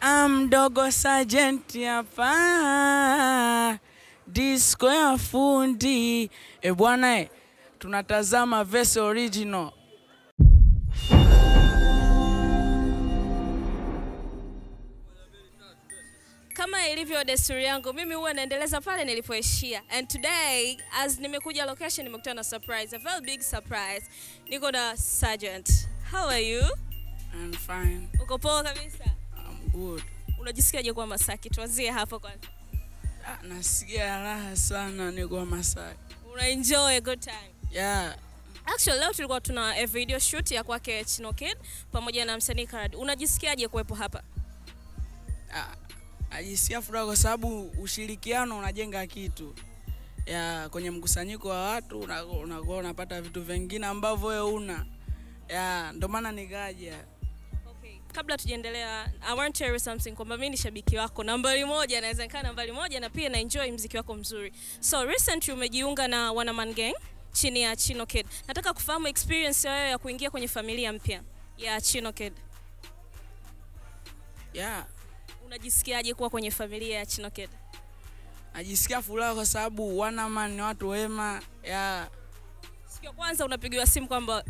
Mdogo Sergeant hapa, disco ya fundi. Bwana tunatazama verse original. Kama ilivyo desturi yangu, mimi huwa naendeleza pale nilipoishia. And today, as nimekuja location, nimekutana na surprise, a very big surprise. Niko na Sergeant. How are you? I'm fine. Uko poa kabisa? I'm good. Unajisikiaje kwa Masaki? Tuanzie hapo kwanza. Nasikia raha sana niko Masaki. Una enjoy a good time? Yeah. Actually, leo tulikuwa tuna a video shoot ya kwake Chino Kid pamoja na msanii Karadi. Unajisikiaje kuwepo hapa? Najisikia furaha kwa sababu ushirikiano unajenga kitu. Ya kwenye mkusanyiko wa watu unakuwa unapata vitu vingine ambavyo wewe una. Ya ndo maana nikaja. Okay. Kabla tujaendelea, I want to tell you something kwamba mimi ni shabiki wako nambari 1, naweza nikaa nambari 1 na pia na enjoy muziki wako mzuri. So recently umejiunga na Wanaman Gang chini ya Chino Kid. Nataka kufahamu experience yao ya kuingia kwenye familia mpya ya Chino Kid. Yeah. Unajisikiaje kuwa kwenye familia ya Chino Kid? Najisikia furaha kwa sababu Wanaman ni watu wema. Yeah. Siku ya kwanza unapigiwa simu kwamba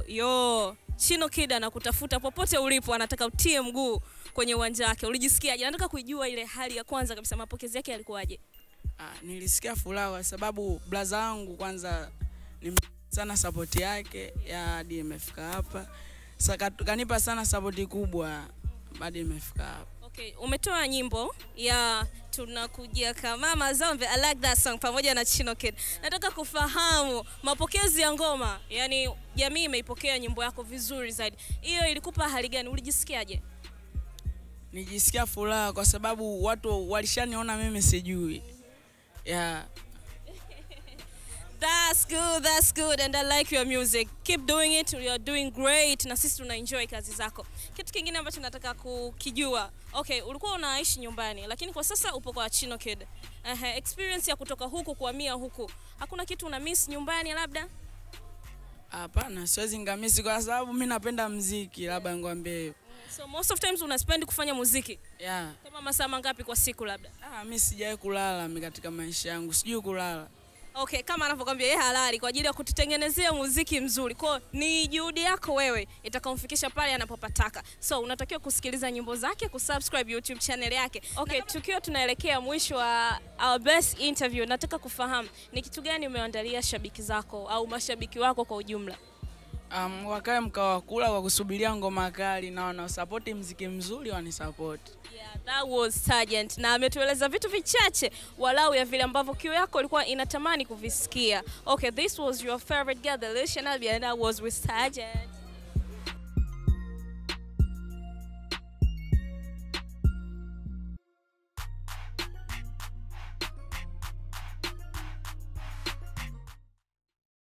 Chino Kid anakutafuta popote ulipo, anataka utie mguu kwenye uwanja wake. Ulijisikiaje? Nataka kujua ile hali ya kwanza kabisa, mapokezi yake yalikuwaje? Nilisikia furaha kwa sababu brother wangu kwanza ni sana support yake hadi imefika hapa. Sasa kanipa sana support kubwa hadi imefika hapa. Okay, umetoa nyimbo ya Tunakuja kama Mazombe. I like that song pamoja na Chino Kid. Nataka kufahamu mapokezi ya ngoma, yani jamii imeipokea nyimbo yako vizuri zaidi. Hiyo ilikupa hali gani? Ulijisikiaje? Nijisikia furaha kwa sababu watu walishaniona mimi sijui. Yeah. That's good and I like your music. Keep doing it, you're doing great na sisi tuna enjoy kazi zako. Kitu kingine ambacho nataka kukijua. Okay, ulikuwa unaishi nyumbani lakini kwa sasa upo kwa Chino Kid. Experience ya kutoka huku kuhamia huku. Hakuna kitu una miss nyumbani labda? Hapana, siwezi ngamisi kwa sababu mimi napenda muziki, labda ngombe. So most of times una spend kufanya muziki? Yeah. Kama masaa mangapi kwa siku labda? Mimi sijawahi kulala mimi katika maisha yangu. Sijui kulala. Okay, kama anavyokuambia yeye halali kwa ajili ya kututengenezea muziki mzuri. Kwa ni juhudi yako wewe itakamfikisha pale anapopataka. So unatakiwa kusikiliza nyimbo zake, kusubscribe YouTube channel yake. Okay, tukiwa tunaelekea mwisho wa our best interview, nataka kufahamu ni kitu gani umeandalia shabiki zako au mashabiki wako kwa ujumla? Wakae mkawa kula kwa kusubiria ngoma kali na wana support muziki mzuri wanisupport. Yeah, that was Sergeant. Na ametueleza vitu vichache walau ya vile ambavyo kiu yako ilikuwa inatamani kuvisikia. Okay, this was your favorite girl, Alicia Nabi, and I was with Sergeant.